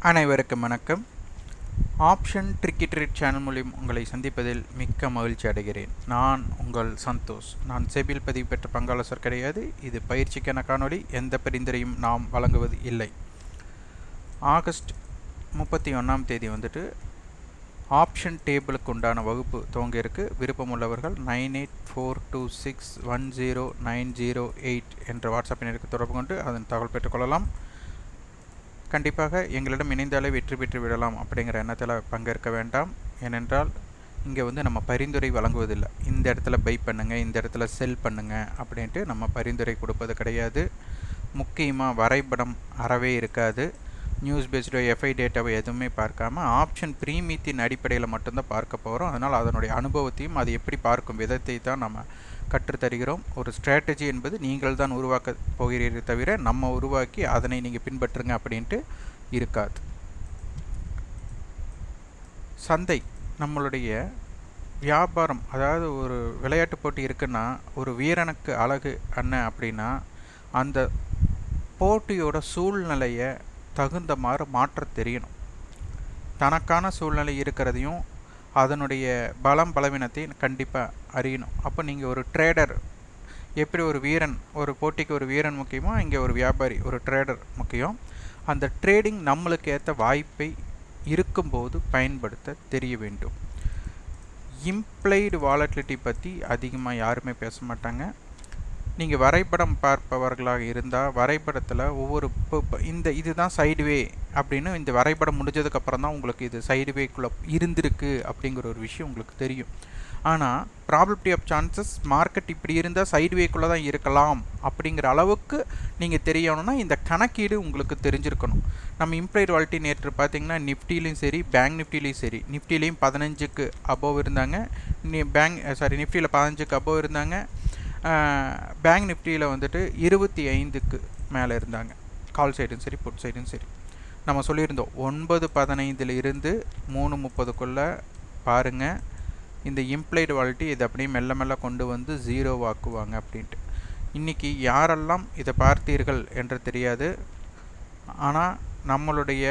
அனைவருக்கும் வணக்கம். Option tricky trade channel மூலம் உங்களை சந்திப்பதில் மிக்க மகிழ்ச்சி அடைகிறேன். நான் உங்கள் சந்தோஷ். நான் செபில் பதிவு பெற்ற பங்காளர் கிடையாது. இது பயிற்சிக்கான காணொளி. எந்த பரிந்துரையும் நாம் வழங்குவது இல்லை. ஆகஸ்ட் 31ஆம் தேதி ஆப்ஷன் டேபிளுக்கு உண்டான வகுப்பு துவங்க இருக்கு. விருப்பமுள்ளவர்கள் 9842610908 என்ற வாட்ஸ்அப் எண்ணிற்கு தொடர்பு கொண்டு அதன் தகவல் பெற்றுக்கொள்ளலாம். கண்டிப்பாக எங்களிடம் இணைந்தாலே வெற்றி பெற்று விடலாம் அப்படிங்கிற எண்ணத்தில் பங்கேற்க வேண்டாம். ஏனென்றால் இங்கே நம்ம பரிந்துரை வழங்குவதில்லை. இந்த இடத்துல பை பண்ணுங்கள், இந்த இடத்துல செல் பண்ணுங்கள் அப்படின்ட்டு நம்ம பரிந்துரை கொடுப்பது கிடையாது. முக்கியமாக வரைபடம் அறவே இருக்காது. நியூஸ் பேஸ்டோ எஃப்ஐ டேட்டாவை எதுவுமே பார்க்காம ஆப்ஷன் பிரீமியத்தின் அடிப்படையில் மட்டும்தான் பார்க்க போகிறோம். அதனால் அதனுடைய அனுபவத்தையும் அது எப்படி பார்க்கும் விதத்தை தான் நம்ம கற்றுத்தருகிறோம். ஒரு ஸ்ட்ராட்டஜி என்பது நீங்கள் தான் உருவாக்க போகிறீர்கள் தவிர நம்ம உருவாக்கி அதனை நீங்கள் பின்பற்றுங்க அப்படின்ட்டு இருக்காது. சந்தை நம்மளுடைய வியாபாரம், அதாவது ஒரு விளையாட்டு போட்டி இருக்குன்னா ஒரு வீரனுக்கு அழகு என்ன அப்படின்னா அந்த போட்டியோட சூழ்நிலையை தகுந்தமாறு மாற்ற தெரியணும். தனக்கான சூழ்நிலை இருக்கிறதையும் அதனுடைய பலம் பலவீனத்தை கண்டிப்பாக அறியணும். அப்போ நீங்கள் ஒரு ட்ரேடர் எப்படி ஒரு வீரன், ஒரு போட்டிக்கு ஒரு வீரன் முக்கியமோ இங்கே ஒரு வியாபாரி, ஒரு ட்ரேடர் முக்கியம். அந்த ட்ரேடிங் நம்மளுக்கு ஏற்ற வாய்ப்பை இருக்கும்போது பயன்படுத்த தெரிய வேண்டும். இம்ப்ளைடு வாலட்டிலிட்டி பற்றி அதிகமாக யாருமே பேச மாட்டாங்க. நீங்கள் வரைபடம் பார்ப்பவர்களாக இருந்தால் வரைபடத்தில் ஒவ்வொரு இதுதான் சைடுவே அப்படின்னு இந்த வரைபடம் முடிஞ்சதுக்கப்புறம் தான் உங்களுக்கு இது சைடுவேக்குள்ளே இருந்திருக்கு அப்படிங்கிற ஒரு விஷயம் உங்களுக்கு தெரியும். ஆனால் ப்ராபபிலிட்டி ஆஃப் சான்சஸ் மார்க்கெட் இப்படி இருந்தால் சைடுவேக்குள்ளே தான் இருக்கலாம் அப்படிங்கிற அளவுக்கு நீங்கள் தெரியணும்னா இந்த கணக்கீடு உங்களுக்கு தெரிஞ்சிருக்கணும். நம்ம இம்ப்ளைடு வாலிட்டி நேற்று பார்த்திங்கன்னா நிஃப்டிலையும் சரி பேங்க் நிஃப்டிலையும் சரி, நிஃப்டிலையும் 15க்கு அபோவ் இருந்தாங்க, நிஃப்டியில் 15க்கு அபோவ் இருந்தாங்க, பேங்க் நிஃப்டியில் 25க்கு மேலே இருந்தாங்க. கால் சைடும் சரி புட் சைடும் சரி. நம்ம சொல்லியிருந்தோம் 9:15 இருந்து 3:30க்குள்ளே பாருங்கள் இந்த இம்ப்ளைடு வாலிட்டி இதை அப்படியே மெல்ல மெல்ல கொண்டு வந்து 0 ஆக்குவாங்க அப்படின்ட்டு. இன்றைக்கி யாரெல்லாம் இதை பார்த்தீர்கள் என்று தெரியாது. ஆனால் நம்மளுடைய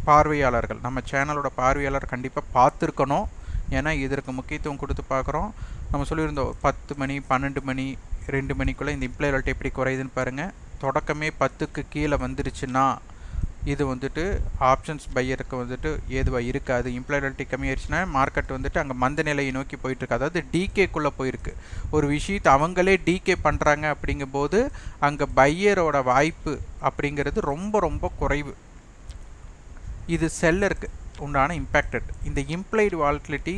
பார்வையாளர்கள், நம்ம சேனலோட பார்வையாளர் கண்டிப்பாக பார்த்துருக்கணும். ஏன்னா இதற்கு முக்கியத்துவம் கொடுத்து பார்க்குறோம். நம்ம சொல்லியிருந்தோம் 10 மணி 12 மணி 2 மணிக்குள்ளே இந்த இம்ப்ளைடு வாலிட்டி எப்படி குறையுதுன்னு பாருங்கள். தொடக்கமே 10க்கு கீழே வந்துருச்சுன்னா இது ஆப்ஷன்ஸ் பையருக்கு ஏதுவாக இருக்காது. இம்ப்ளைடு வாலிட்டி கம்மியாயிருச்சுன்னா மார்க்கெட் அங்கே மந்த நிலையை நோக்கி போயிட்டுருக்கு. அதாவது டிகேக்குள்ளே போயிருக்கு. ஒரு விஷயத்தை அவங்களே டிகே பண்ணுறாங்க அப்படிங்கும்போது அங்கே பையரோட வாய்ப்பு அப்படிங்கிறது ரொம்ப ரொம்ப குறைவு. இது செல்லருக்கு உண்டான இம்பேக்டட். இந்த இம்ப்ளைடு வாலட்டிலிட்டி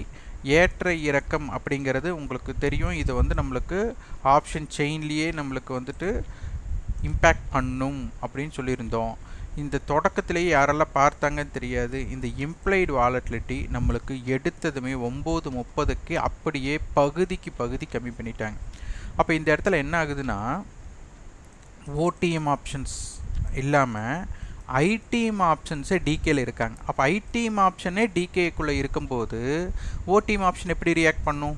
ஏற்ற இறக்கம் அப்படிங்கிறது உங்களுக்கு தெரியும். இது நம்மளுக்கு ஆப்ஷன் செயின்லேயே நம்மளுக்கு இம்பேக்ட் பண்ணும் அப்படின்னு சொல்லியிருந்தோம். இந்த தொடக்கத்திலேயே யாரெல்லாம் பார்த்தாங்கன்னு தெரியாது. இந்த இம்ப்ளைடு வாலட்டிலிட்டி நம்மளுக்கு எடுத்ததுமே 9:30க்கு அப்படியே பகுதிக்கு பகுதி கம்மி பண்ணிட்டாங்க. அப்போ இந்த இடத்துல என்ன ஆகுதுன்னா ஓடிஎம் ஆப்ஷன்ஸ் இல்லாமல் ஐடிஎம் ஆப்ஷன்ஸே டிகேல இருக்காங்க. அப்போ ஐடிஎம் ஆப்ஷனே டிகேக்குள்ளே இருக்கும்போது ஓடிஎம் ஆப்ஷன் எப்படி ரியாக்ட் பண்ணும்?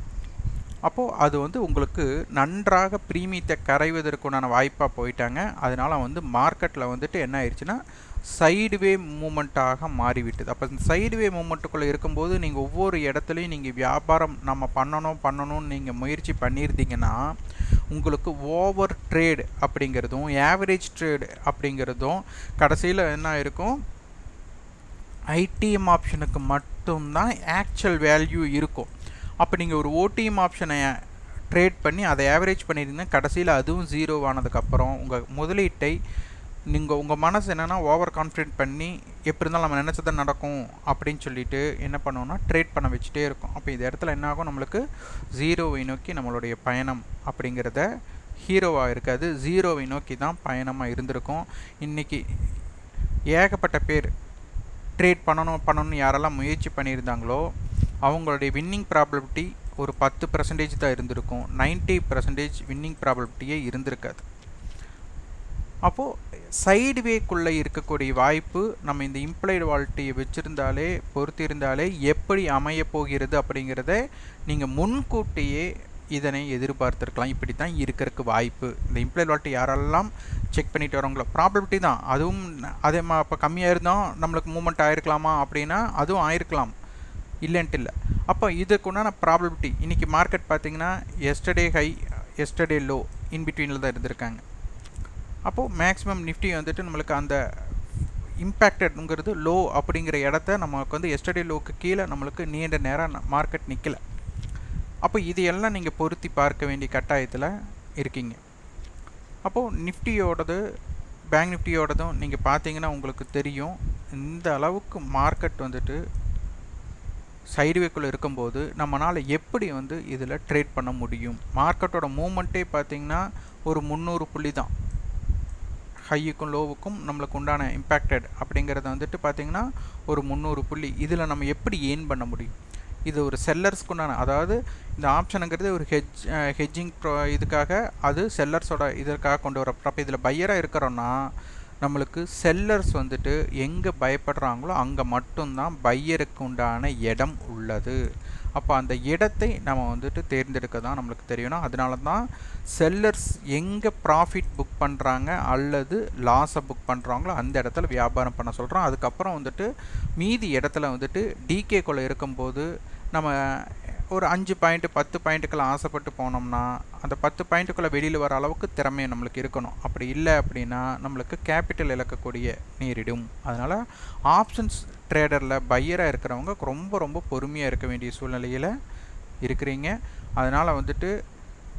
அப்போது அது உங்களுக்கு நன்றாக பிரீமியத்தை கரைவதற்குண்டான வாய்ப்பாக போயிட்டாங்க. அதனால் மார்க்கெட்டில் என்ன ஆயிடுச்சுன்னா சைடுவே மூமெண்ட்டாக மாறிவிட்டது. அப்போ இந்த சைடுவே மூமெண்ட்டுக்குள்ளே இருக்கும்போது நீங்கள் ஒவ்வொரு இடத்துலையும் நீங்கள் வியாபாரம் நம்ம பண்ணணும்னு நீங்கள் முயற்சி பண்ணியிருந்தீங்கன்னா உங்களுக்கு ஓவர் ட்ரேடு அப்படிங்கிறதும் ஆவரேஜ் ட்ரேடு அப்படிங்கிறதும் கடைசியில் என்ன இருக்கும், ஐடிஎம் ஆப்ஷனுக்கு மட்டும்தான் ஆக்சுவல் வேல்யூ இருக்கும். அப்போ நீங்கள் ஒரு ஓடிஎம் ஆப்ஷனை ட்ரேட் பண்ணி அதை ஆவரேஜ் பண்ணியிருந்தீங்கன்னா கடைசியில் அதுவும் 0 ஆனதுக்கப்புறம் உங்கள் முதலீட்டை உங்கள் மனசு என்னென்னா ஓவர் கான்ஃபிடென்ட் பண்ணி எப்படி இருந்தாலும் நம்ம நினச்சதான் நடக்கும் அப்படின்னு சொல்லிட்டு என்ன பண்ணுவோம்னா ட்ரேட் பண்ண வச்சுட்டே இருக்கும். அப்போ இந்த இடத்துல என்ன ஆகும், நம்மளுக்கு 0வை நோக்கி நம்மளுடைய பயணம் அப்படிங்கிறத ஹீரோவாக இருக்காது, 0வை நோக்கி தான் பயணமாக இருந்திருக்கும். இன்றைக்கி ஏகப்பட்ட பேர் ட்ரேட் பண்ணணும்னு யாரெல்லாம் முயற்சி பண்ணியிருந்தாங்களோ அவங்களுடைய வின்னிங் ப்ராபபிலிட்டி ஒரு 10% தான் இருந்திருக்கும். 90% வின்னிங் ப்ராபபிலிட்டியே இருந்திருக்காது. அப்போது சைடுவேக்குள்ளே இருக்கக்கூடிய வாய்ப்பு நம்ம இந்த இம்ப்ளைடு வாலிட்டியை பொறுத்திருந்தாலே எப்படி அமைய போகிறது அப்படிங்கிறத நீங்கள் முன்கூட்டியே இதனை எதிர்பார்த்துருக்கலாம், இப்படி தான் இருக்கிறதுக்கு வாய்ப்பு. இந்த இம்ப்ளாய்ட் வாலிட்டி யாரெல்லாம் செக் பண்ணிட்டு வரவங்களோ ப்ராபபிலிட்டி தான் அதுவும். அதே இப்போ கம்மியாக இருந்தோம் நம்மளுக்கு மூவ்மெண்ட் ஆகிருக்கலாமா அப்படின்னா அதுவும் ஆயிருக்கலாம், இல்லைன்ட்டு இல்லை. அப்போ இதுக்குண்டான ப்ராபபிலிட்டி இன்றைக்கி மார்க்கெட் பார்த்திங்கன்னா எஸ்டர்டே ஹை எஸ்டர்டே லோ இன்பிட்வீனில் தான் இருந்திருக்காங்க. அப்போது மேக்ஸிமம் நிஃப்டி வந்துட்டு நம்மளுக்கு அந்த இம்பேக்டட்ங்கிறது லோ அப்படிங்கிற இடத்த நமக்கு வந்து எஸ்டர்டே லோக்கு கீழே நம்மளுக்கு நீண்ட நேரம் மார்க்கெட் நிற்கலை. அப்போ இது எல்லாம் நீங்கள் பொருத்தி பார்க்க வேண்டிய கட்டாயத்தில் இருக்கீங்க. அப்போது நிஃப்டியோடது பேங்க் நிஃப்டியோடதும் நீங்கள் பார்த்தீங்கன்னா உங்களுக்கு தெரியும், இந்த அளவுக்கு மார்க்கெட் வந்துட்டு சைடுவேக்குள்ளே இருக்கும்போது நம்மளால் எப்படி வந்து இதில் ட்ரேட் பண்ண முடியும். மார்க்கெட்டோட மூமெண்ட்டே பார்த்திங்கன்னா ஒரு 300 புள்ளி தான், ஹையுக்கும் லோவுக்கும் நம்மளுக்கு உண்டான இம்பேக்டட் அப்படிங்கிறத வந்துட்டு பார்த்திங்கன்னா ஒரு 300 புள்ளி. இதில் நம்ம எப்படி ஏர்ன் பண்ண முடியும்? இது ஒரு செல்லர்ஸ்க்கு உண்டான, அதாவது இந்த ஆப்ஷனுங்கிறது ஒரு ஹெட்ஜிங் இதுக்காக, அது செல்லர்ஸோட இதற்காக கொண்டு வர. அப்போ இதில் பையராக இருக்கிறோன்னா நம்மளுக்கு செல்லர்ஸ் வந்துட்டு எங்கே பயப்படுறாங்களோ அங்கே மட்டும்தான் பையருக்கு உண்டான இடம் உள்ளது. அப்போ அந்த இடத்தை நம்ம வந்துட்டு தேர்ந்தெடுக்க தான் நம்மளுக்கு தெரியணும். அதனால தான் செல்லர்ஸ் எங்கே ப்ராஃபிட் புக் பண்ணுறாங்க அல்லது லாஸை புக் பண்ணுறாங்களோ அந்த இடத்துல வியாபாரம் பண்ண சொல்கிறோம். அதுக்கப்புறம் வந்துட்டு மீதி இடத்துல வந்துட்டு டிகேக்குள்ளே இருக்கும்போது நம்ம ஒரு 5 பாயிண்ட்டு 10 பாயிண்ட்டுக்கெல்லாம் ஆசைப்பட்டு போனோம்னா அந்த 10 பாயிண்ட்டுக்குள்ளே வெளியில் வர அளவுக்கு திறமையை நம்மளுக்கு இருக்கணும். அப்படி இல்லை அப்படின்னா நம்மளுக்கு கேபிட்டல் இழக்கக்கூடிய நேரிடும். அதனால் ஆப்ஷன்ஸ் ட்ரேடரில் பையராக இருக்கிறவங்க ரொம்ப ரொம்ப பொறுமையாக இருக்க வேண்டிய சூழ்நிலையில் இருக்கிறீங்க. அதனால் வந்துட்டு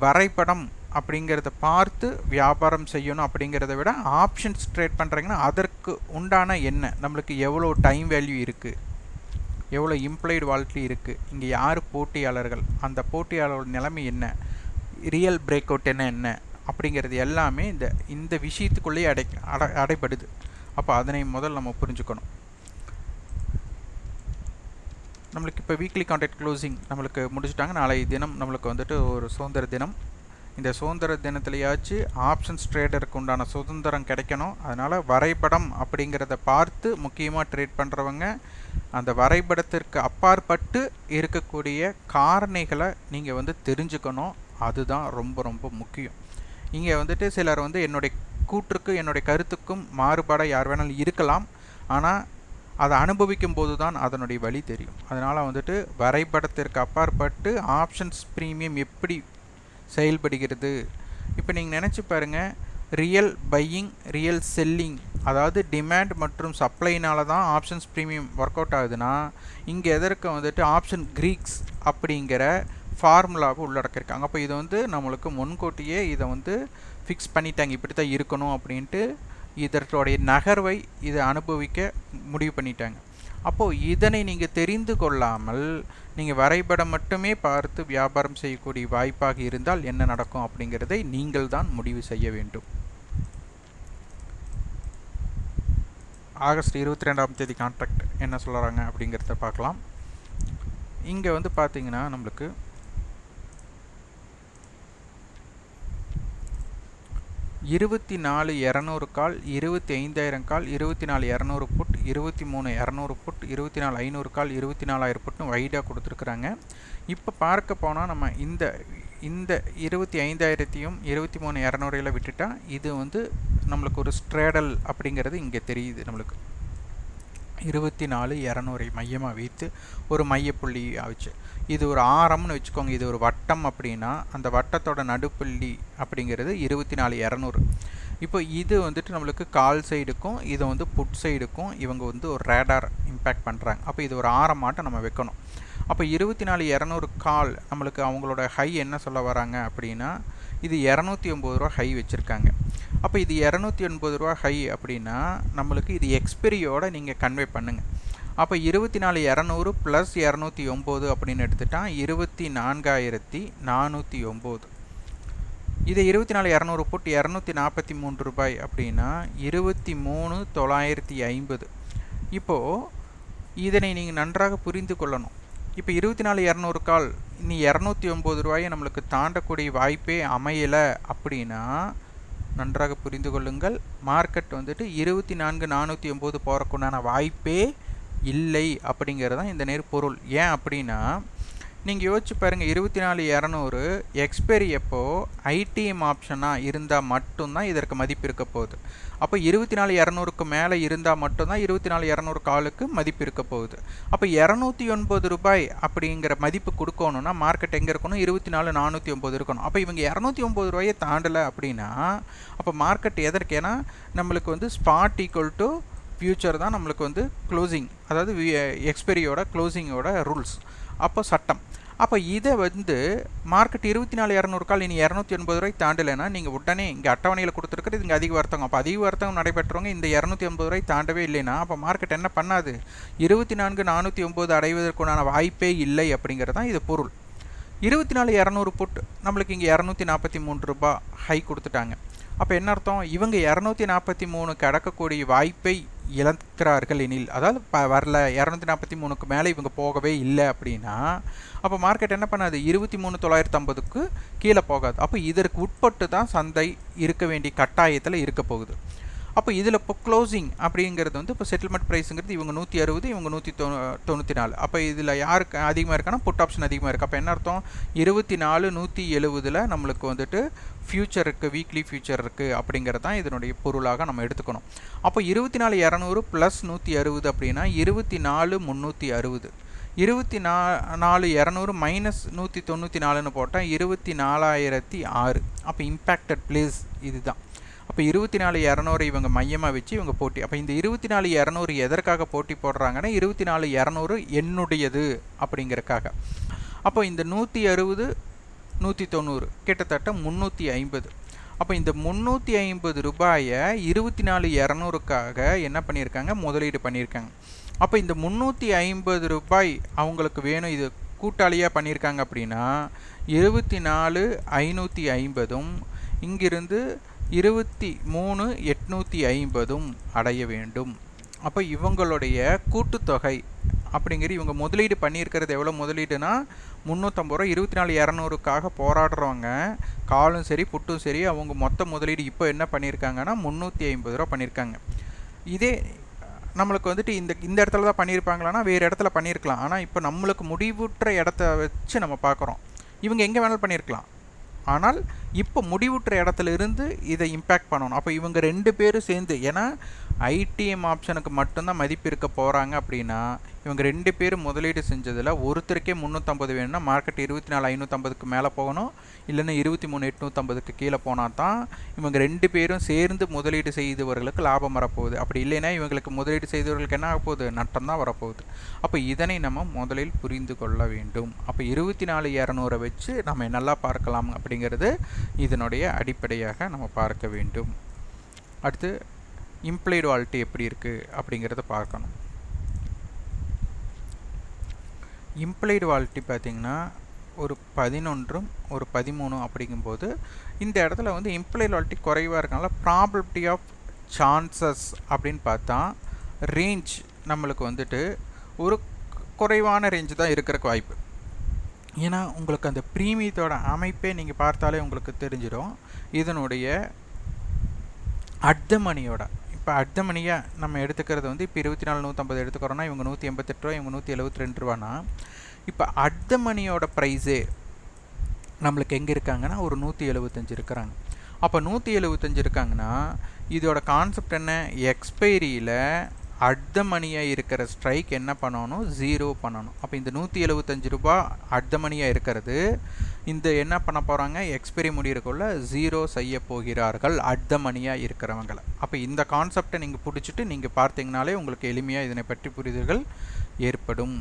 வரைபடம் அப்படிங்கிறத பார்த்து வியாபாரம் செய்யணும். அப்படிங்கிறத விட ஆப்ஷன்ஸ் ட்ரேட் பண்ணுறீங்கன்னா அதற்கு உண்டான என்ன, நம்மளுக்கு எவ்வளோ டைம் வேல்யூ இருக்குது, எவ்வளோ இம்ப்ளாய்டு வாலிட்டி இருக்குது, இங்கே யார் போட்டியாளர்கள், அந்த போட்டியாளர்களோட நிலைமை என்ன, ரியல் பிரேக் அவுட் என்ன அப்படிங்கிறது எல்லாமே இந்த விஷயத்துக்குள்ளேயே அடைபடுது. அப்போ அதனை முதல் நம்ம புரிஞ்சுக்கணும். நம்மளுக்கு இப்போ வீக்லி கான்ட்ராக்ட் க்ளோசிங் நம்மளுக்கு முடிச்சுட்டாங்க. நாளை தினம் நம்மளுக்கு வந்துட்டு ஒரு சுதந்திர தினம். இந்த சுதந்திர தினத்துலையாச்சு ஆப்ஷன்ஸ் ட்ரேடருக்கு உண்டான சுதந்திரம் கிடைக்கணும். அதனால் வரைபடம் அப்படிங்கிறத பார்த்து முக்கியமாக ட்ரேட் பண்ணுறவங்க அந்த வரைபடத்திற்கு அப்பாற்பட்டு இருக்கக்கூடிய காரணிகளை நீங்கள் வந்து தெரிஞ்சுக்கணும். அதுதான் ரொம்ப ரொம்ப முக்கியம். இங்கே வந்துட்டு சிலர் வந்து என்னுடைய கூற்றுக்கு என்னுடைய கருத்துக்கும் மாறுபாடாக யார் வேணாலும் இருக்கலாம், ஆனால் அதை அனுபவிக்கும் போது தான் அதனுடைய வழி தெரியும். அதனால் வந்துட்டு வரைபடத்திற்கு அப்பாற்பட்டு ஆப்ஷன்ஸ் ப்ரீமியம் எப்படி செயல்படுகிறது. இப்போ நீங்கள் நினச்சி பாருங்கள், ரியல் பையிங் ரியல் செல்லிங், அதாவது டிமாண்ட் மற்றும் சப்ளைனால தான் ஆப்ஷன்ஸ் ப்ரீமியம் ஒர்க் அவுட் ஆகுதுன்னா இங்கே எதற்கு வந்துட்டு ஆப்ஷன் க்ரீக்ஸ் அப்படிங்கிற ஃபார்முலாவை உள்ளடக்கியிருக்காங்க. அப்போ இது வந்து நம்மளுக்கு முன்கூட்டியே இதை வந்து ஃபிக்ஸ் பண்ணிட்டாங்க, இப்படி தான் இருக்கணும் அப்படின்ட்டு இதற்குடைய நகர்வை இதை அனுபவிக்க முடிவு பண்ணிட்டாங்க. அப்போது இதனை நீங்கள் தெரிந்து கொள்ளாமல் நீங்கள் வரைபடம் மட்டுமே பார்த்து வியாபாரம் செய்யக்கூடிய வாய்ப்பாக இருந்தால் என்ன நடக்கும் அப்படிங்கிறதை நீங்கள் தான் முடிவு செய்ய வேண்டும். ஆகஸ்ட் 22ஆம் தேதி கான்ட்ராக்ட் என்ன சொல்கிறாங்க அப்படிங்கிறத பார்க்கலாம். இங்கே வந்து பார்த்தீங்கன்னா நம்மளுக்கு 24,200 கால், 25,000 கால், 24,200 புட், 23,200 புட், 24,500 கால், 24,000 புட்னு வைடாக கொடுத்துருக்குறாங்க. இப்போ பார்க்க போனால் நம்ம இந்த 25,000த்தையும் 23,200 விட்டுட்டா இது வந்து நம்மளுக்கு ஒரு ஸ்ட்ரேடல் அப்படிங்கிறது இங்கே தெரியுது. நம்மளுக்கு 24,200 மையமாக வைத்து ஒரு மையப்புள்ளி ஆச்சு. இது ஒரு ஆரம்னு வச்சுக்கோங்க, இது ஒரு வட்டம் அப்படின்னா அந்த வட்டத்தோட நடுப்புள்ளி அப்படிங்கிறது 24,200. இப்போ இது வந்துட்டு நம்மளுக்கு கால் சைடுக்கும் இதை வந்து புட் சைடுக்கும் இவங்க வந்து ஒரு ரேடார் இம்பேக்ட் பண்ணுறாங்க. அப்போ இது ஒரு ஆரமாட்டம் நம்ம வைக்கணும். அப்போ 24,200 கால் நம்மளுக்கு அவங்களோட ஹை என்ன சொல்ல வராங்க அப்படின்னா இது 209 ரூபா ஹை வச்சுருக்காங்க. அப்போ இது 209 ரூபா ஹை அப்படின்னா நம்மளுக்கு இது எக்ஸ்பெரியோட நீங்கள் கன்வே பண்ணுங்கள். அப்போ 24,200 ப்ளஸ் 209 அப்படின்னு எடுத்துட்டால் 24,409. இதை 24,200 போட்டு 243 ரூபாய் அப்படின்னா 23,950. இப்போது இதனை நீங்கள் நன்றாக புரிந்து கொள்ளணும். இப்போ 24,200 கால் இனி 209 ரூபாயை நம்மளுக்கு தாண்டக்கூடிய வாய்ப்பே அமையலை அப்படின்னா நன்றாக புரிந்து கொள்ளுங்கள், மார்க்கெட் வந்துட்டு 24,409 போகிறக்குண்டான வாய்ப்பே இல்லை அப்படிங்கிறது தான் இந்த நேர் பொருள். ஏன் அப்படின்னா நீங்கள் யோசிச்சு பாருங்கள், 24,200 எக்ஸ்பைரி எப்போ ஐடிஎம் ஆப்ஷனாக இருந்தால் மட்டும்தான் இதற்கு மதிப்பு இருக்க போகுது. அப்போ 24,200க்கு மேலே இருந்தால் மட்டும்தான் 24,200 காலுக்கு மதிப்பு இருக்க போகுது. அப்போ 209 ரூபாய் அப்படிங்கிற மதிப்பு கொடுக்கணுன்னா மார்க்கெட் எங்கே இருக்கணும்? 24,409 இருக்கணும். அப்போ இவங்க 209 ரூபாயை தாண்டலை அப்படின்னா அப்போ மார்க்கெட் எதற்கு? ஏன்னா நம்மளுக்கு வந்து ஸ்பாட் ஈக்குவல் டு ஃபியூச்சர் தான் நம்மளுக்கு வந்து க்ளோசிங், அதாவது எக்ஸ்பைரியோட க்ளோசிங்கோட ரூல்ஸ், அப்போ சட்டம். அப்போ இதை வந்து மார்க்கெட் 24,200 கால் இனி 280 ரூபாய் தாண்டலைன்னா நீங்கள் உடனே இங்கே அட்டவணையில் கொடுத்துருக்கிறது இங்கே அதிக வர்த்தகம். அப்போ அதிக வர்த்தகம் நடைபெற்றவங்க இந்த 280 ரூபாய் தாண்டவே இல்லைன்னா அப்போ மார்க்கெட் என்ன பண்ணாது? 24,409 அடைவதற்குண்டான வாய்ப்பே இல்லை அப்படிங்கிறது தான் இது பொருள். 24,200 புட் நம்மளுக்கு இங்கே 243 ரூபாய் ஹை கொடுத்துட்டாங்க. அப்போ என்ன அர்த்தம்? இவங்க 243 கடக்கக்கூடிய வாய்ப்பை இழக்கிறார்கள் எனில், அதாவது வரல 243க்கு மேலே இவங்க போகவே இல்லை அப்படின்னா அப்போ மார்க்கெட் என்ன பண்ணாது? 23,950க்கு கீழே போகாது. அப்போ இதற்கு உட்பட்டு தான் சந்தை இருக்க வேண்டிய கட்டாயத்தில் இருக்க போகுது. அப்போ இதில் இப்போ க்ளோசிங் அப்படிங்கிறது வந்து இப்போ செட்டில்மெண்ட் ப்ரைஸுங்கிறது இவங்க 160, இவங்க 194. அப்போ இதில் யாருக்கு அதிகமாக இருக்கான்னா புட் ஆப்ஷன் அதிகமாக இருக்குது. அப்போ என்ன அர்த்தம்? 24,170 நம்மளுக்கு வந்துட்டு ஃபியூச்சர் இருக்குது, வீக்லி ஃபியூச்சர் இருக்குது அப்படிங்கிறது தான் இதனுடைய பொருளாக நம்ம எடுத்துக்கணும். அப்போ 24,200 + 160 அப்படின்னா 24,360. 24,200 - 194ன்னு போட்டால் 24,006. அப்போ இம்பேக்டட் பிளேஸ் இதுதான். அப்போ 24,200 இவங்க மையமாக வச்சு இவங்க போட்டி. அப்போ இந்த 24,200 எதற்காக போட்டி போடுறாங்கன்னா 24,200 என்னுடையது அப்படிங்கிறக்காக. அப்போ இந்த 160, 190 கிட்டத்தட்ட 350. அப்போ இந்த 350 ரூபாயை 24,200க்காக என்ன பண்ணியிருக்காங்க? முதலீடு பண்ணியிருக்காங்க. அப்போ இந்த 350 ரூபாய் அவங்களுக்கு வேணும், இது கூட்டாளியாக பண்ணியிருக்காங்க அப்படின்னா 24,550 இங்கிருந்து 23,850 அடைய வேண்டும். அப்போ இவங்களுடைய கூட்டுத்தொகை அப்படிங்கிற இவங்க முதலீடு பண்ணியிருக்கிறது எவ்வளோ? முதலீடுனா 350 ரூபா. 24,200க்காக போராடுறவங்க காலும் சரி புட்டும் சரி அவங்க மொத்த முதலீடு இப்போ என்ன பண்ணியிருக்காங்கன்னா 350 ரூபா பண்ணியிருக்காங்க. இதே நம்மளுக்கு வந்துட்டு இந்த இடத்துல தான் பண்ணியிருப்பாங்களான்னா வேறு இடத்துல பண்ணியிருக்கலாம். ஆனால் இப்போ நம்மளுக்கு முடிவுற்ற இடத்த வச்சு நம்ம பார்க்குறோம். இவங்க எங்கே வேணாலும் பண்ணியிருக்கலாம், ஆனால் இப்போ முடிவுற்ற இடத்துல இருந்து இதை இம்பேக்ட் பண்ணணும். அப்போ இவங்க 2 பேரும் சேர்ந்து, ஏன்னா ஐடிஎம் ஆப்ஷனுக்கு மட்டும்தான் மதிப்பு இருக்க போகிறாங்க அப்படின்னா இவங்க 2 பேரும் முதலீடு செஞ்சதில் ஒருத்தருக்கே 350 வேணும்னா மார்க்கெட் 24,550க்கு மேலே போகணும், இல்லைன்னா 23,850க்கு கீழே போனால் தான் இவங்க 2 பேரும் சேர்ந்து முதலீடு செய்தவர்களுக்கு லாபம் வரப்போகுது. அப்படி இல்லைன்னா இவங்களுக்கு முதலீடு செய்தவர்களுக்கு என்ன ஆகப்போகுது? நட்டம் தான் வரப்போகுது. அப்போ இதனை நம்ம முதலில் புரிந்து கொள்ள வேண்டும். அப்போ 24,200 வச்சு நம்ம நல்லா பார்க்கலாம் அப்படிங்கிறது இதனுடைய அடிப்படையாக நம்ம பார்க்க வேண்டும். அடுத்து இம்ப்ளைடு வாலிட்டி எப்படி இருக்குது அப்படிங்கிறத பார்க்கணும். இம்ப்ளைடு வாலிட்டி பார்த்திங்கன்னா ஒரு 11 ஒரு 13 அப்படிங்கும்போது இந்த இடத்துல வந்து இம்ப்ளைடு வாலிட்டி குறைவாக இருக்கனால ப்ராபபிலிட்டி ஆஃப் சான்சஸ் அப்படின்னு பார்த்தா ரேஞ்ச் நம்மளுக்கு வந்துட்டு ஒரு குறைவான ரேஞ்சு தான் இருக்கிறக்கு வாய்ப்பு. ஏன்னா உங்களுக்கு அந்த ப்ரீமியத்தோட அமைப்பே நீங்கள் பார்த்தாலே உங்களுக்கு தெரிஞ்சிடும். இதனுடைய அட் த மணியோட இப்போ அட் த மணியாக நம்ம எடுத்துக்கிறது வந்து இப்போ 24,150 எடுத்துக்கிறோன்னா இவங்க 188 ரூபா, இவங்க 172 ரூபானா இப்போ அட் த மணியோட ப்ரைஸே நம்மளுக்கு எங்கே இருக்காங்கன்னா ஒரு 175 இருக்கிறாங்க. அப்போ 175 இருக்காங்கன்னா இதோட கான்செப்ட் என்ன? எக்ஸ்பைரியில் அட் த மணியாக இருக்கிற ஸ்ட்ரைக் என்ன பண்ணணும்? 0 பண்ணணும். அப்போ இந்த 175 ரூபா அட் த மணியாக இருக்கிறது இந்த என்ன பண்ண போகிறாங்க? எக்ஸ்பைரி முடிகிறக்குள்ள 0 செய்ய போகிறார்கள் அட் த மணியாக இருக்கிறவங்களை. அப்போ இந்த கான்செப்டை நீங்கள் பிடிச்சிட்டு நீங்கள் பார்த்தீங்கனாலே உங்களுக்கு எளிமையாக இதனை பற்றி புரிதல்கள் ஏற்படும்.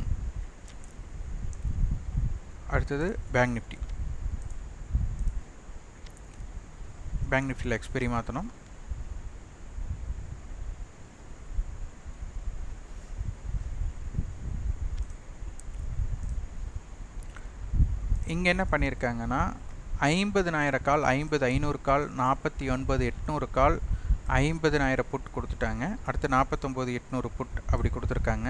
அடுத்தது பேங்க் நிஃப்டி. பேங்க் நிஃப்டியில் எக்ஸ்பைரி மாற்றணும். இங்கே என்ன பண்ணியிருக்காங்கன்னா 50,000 கால், 50,500 கால், 49,800 கால், 50,000 புட் கொடுத்துட்டாங்க. அடுத்து 49,800 புட் அப்படி கொடுத்துருக்காங்க.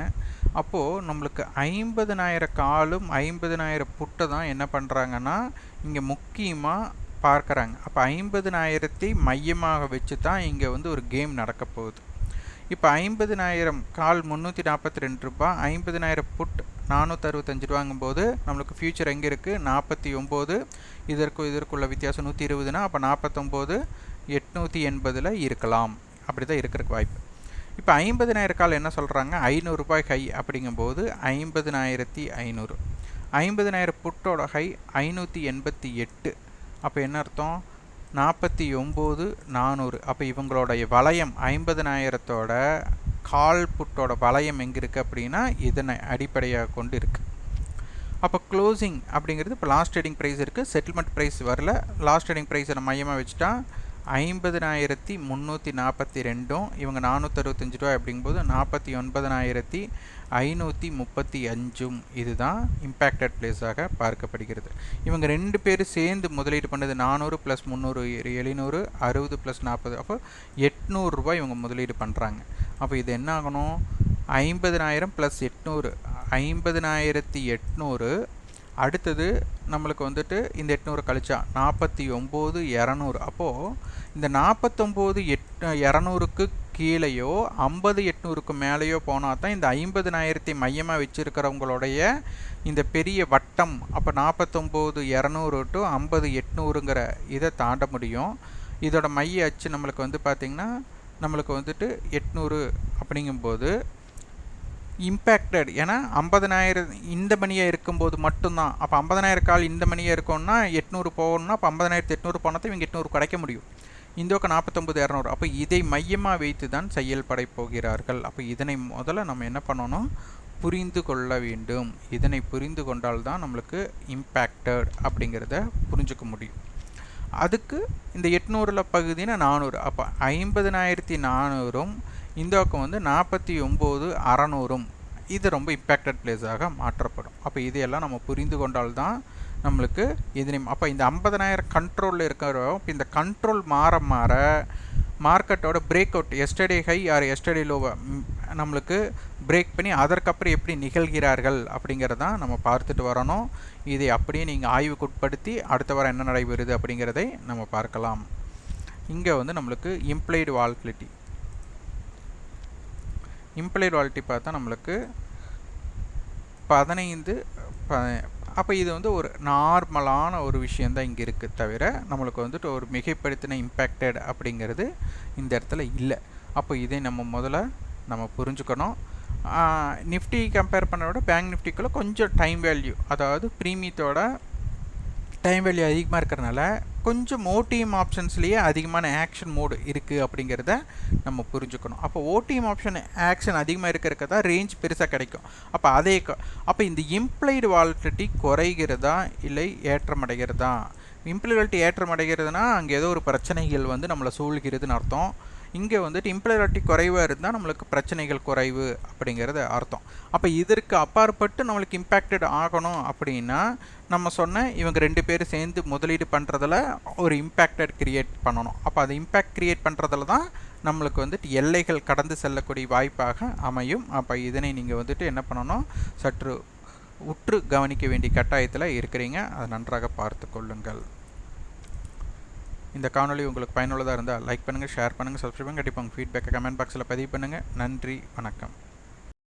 அப்போது நம்மளுக்கு 50,000 காலும் 50,000 புட்டை தான் என்ன பண்ணுறாங்கன்னா இங்கே முக்கியமாக பார்க்குறாங்க. அப்போ 50,000 மையமாக வச்சு தான் இங்கே வந்து ஒரு கேம் நடக்க போகுது. இப்போ 50,000 கால் 342 ரூபா, 50,000 புட் 465 ரூபாங்கும்போது நம்மளுக்கு ஃபியூச்சர் எங்கே இருக்குது? 49. இதற்குள்ள வித்தியாசம் 120னா அப்போ 49 880 இருக்கலாம். அப்படி தான் இருக்கிறதுக்கு வாய்ப்பு. இப்போ 50,000 கால் என்ன சொல்கிறாங்க? 500 ரூபாய் ஹை அப்படிங்கும்போது 50,500. 50,000 புட்டோட ஹை 588. அப்போ என்ன அர்த்தம்? 49,400. அப்போ இவங்களுடைய வளையம் 50,000தோட கால் புட்டோட வளையம் எங்கே இருக்குது அப்படின்னா இதனை அடிப்படையாக கொண்டு இருக்குது. அப்போ க்ளோசிங் அப்படிங்கிறது இப்போ லாஸ்ட் ட்ரேடிங் ப்ரைஸ் இருக்குது, செட்டில்மெண்ட் ப்ரைஸ் வரல. லாஸ்ட் ட்ரேடிங் ப்ரைஸை நம்ம மையமாக வச்சுட்டா 50,342. இவங்க 465 ரூபா அப்படிங்கும்போது 49,535. இதுதான் இம்பேக்டட் பிளேஸாக பார்க்கப்படுகிறது. இவங்க 2 பேர் சேர்ந்து முதலீடு பண்ணது 400 + 300 700, 60 + 40, அப்போ 800 ரூபாய் இவங்க முதலீடு பண்ணுறாங்க. அப்போ இது என்ன ஆகணும்? 50,000 + 800 50,800. அடுத்தது நம்மளுக்கு வந்துட்டு இந்த 800 கழிச்சா 49,200. அப்போது இந்த 49,200க்கு கீழேயோ 50,800க்கு மேலேயோ போனால் தான் இந்த 50,000 மையமாக வச்சுருக்கிறவங்களுடைய இந்த பெரிய வட்டம், அப்போ 49,200 to 50,800ங்கிற இதை தாண்ட முடியும். இதோட மைய அச்சு நம்மளுக்கு வந்து பார்த்திங்கன்னா நம்மளுக்கு வந்துட்டு 800 அப்படிங்கும்போது இம்பேக்டட். ஏன்னா 50,000 இந்த மணியாக இருக்கும்போது மட்டும்தான். அப்போ 50,000 கால் இந்த மணியாக இருக்கோன்னா 800 போகணும்னா அப்போ 50,800 போனால் இவங்க 800 கிடைக்க முடியும். இந்தோக்க 49,200. அப்போ இதை மையமாக வைத்து தான் செயல்பட போகிறார்கள். அப்போ இதனை முதல்ல நம்ம என்ன பண்ணணும்? புரிந்து கொள்ள வேண்டும். இதனை புரிந்து கொண்டால் தான் நம்மளுக்கு இம்பேக்டட் அப்படிங்கிறத புரிஞ்சுக்க முடியும். அதுக்கு இந்த 800ல் பகுதினா 400. அப்போ 50,400ம் இந்த பக்கம் வந்து 49,600. இது ரொம்ப இம்பேக்டட் பிளேஸாக மாற்றப்படும். அப்போ இதையெல்லாம் நம்ம புரிந்து கொண்டால்தான் நம்மளுக்கு இதனை அப்போ இந்த 50,000 கண்ட்ரோலில் இருக்கிறோம். இப்போ இந்த கண்ட்ரோல் மாற மாற மார்க்கெட்டோட break out yesterday high or yesterday லோவை நம்மளுக்கு பிரேக் பண்ணி அதற்கப்புறம் எப்படி நிகழ்கிறார்கள் அப்படிங்கிறதான் நம்ம பார்த்துட்டு வரணும். இதை அப்படியே நீங்கள் ஆய்வுக்கு உட்படுத்தி அடுத்த வாரம் என்ன நடைபெறுது அப்படிங்கிறதை நம்ம பார்க்கலாம். இங்கே வந்து நம்மளுக்கு இம்ப்ளைடு வாலட்டிலிட்டி பார்த்தா நம்மளுக்கு 15. அப்போ இது வந்து ஒரு நார்மலான ஒரு விஷயந்தான் இங்கே இருக்குது, தவிர நம்மளுக்கு வந்துட்டு ஒரு மிகைப்படுத்தின இம்பேக்டட் அப்படிங்கிறது இந்த இடத்துல இல்லை. அப்போ இதை நம்ம முதல்ல நம்ம புரிஞ்சுக்கணும். நிஃப்டி கம்பேர் பண்ண விட பேங்க் நிஃப்டிக்குள்ளே கொஞ்சம் டைம் வேல்யூ, அதாவது ப்ரீமியத்தோட டைம் வேல்யூ அதிகமாக இருக்கிறனால கொஞ்சம் ஓடிஎம் ஆப்ஷன்ஸ்லேயே அதிகமான ஆக்ஷன் மோடு இருக்குது அப்படிங்கிறத நம்ம புரிஞ்சுக்கணும். அப்போ ஓடிஎம் ஆப்ஷன் ஆக்ஷன் அதிகமாக இருக்கிறக்க தான் ரேஞ்ச் பெருசாக கிடைக்கும். அப்போ அப்போ இந்த இம்ப்ளைடு வாலட்டிலிட்டி குறைகிறதா இல்லை ஏற்றமடைகிறதா? இம்ப்ளைடு வாலட்டிலிட்டி ஏற்றமடைகிறதுனா அங்கே ஏதோ ஒரு பிரச்சனைகள் வந்து நம்மளை சூழ்கிறதுன்னு அர்த்தம். இங்கே வந்துட்டு இம்ப்ளைடு வாலட்டிலிட்டி குறைவாக இருந்தால் நம்மளுக்கு பிரச்சனைகள் குறைவு அப்படிங்கிறது அர்த்தம். அப்போ இதற்கு அப்பாற்பட்டு நம்மளுக்கு இம்பேக்டட் ஆகணும் அப்படின்னா நம்ம சொன்ன இவங்க 2 பேர் சேர்ந்து முதலீடு பண்ணுறதுல ஒரு இம்பேக்டட் கிரியேட் பண்ணணும். அப்போ அது இம்பேக்ட் கிரியேட் பண்ணுறதுல தான் நம்மளுக்கு வந்துட்டு எல்லைகள் கடந்து செல்லக்கூடிய வாய்ப்பாக அமையும். அப்போ இதனை நீங்கள் வந்துட்டு என்ன பண்ணணும்? சற்று உற்று கவனிக்க வேண்டிய கட்டாயத்தில் இருக்கிறீங்க. அதை நன்றாக பார்த்து கொள்ளுங்கள். இந்த காணொளி உங்களுக்கு பயனுள்ளதாக இருந்தால் லைக் பண்ணுங்கள், ஷேர் பண்ணுங்கள், சப்ஸ்கிரைப் பண்ணுங்கள். கண்டிப்பாக உங்கள் ஃபீட்பேக்கை கமெண்ட் பாக்ஸில் பதிவு பண்ணுங்கள். நன்றி, வணக்கம்.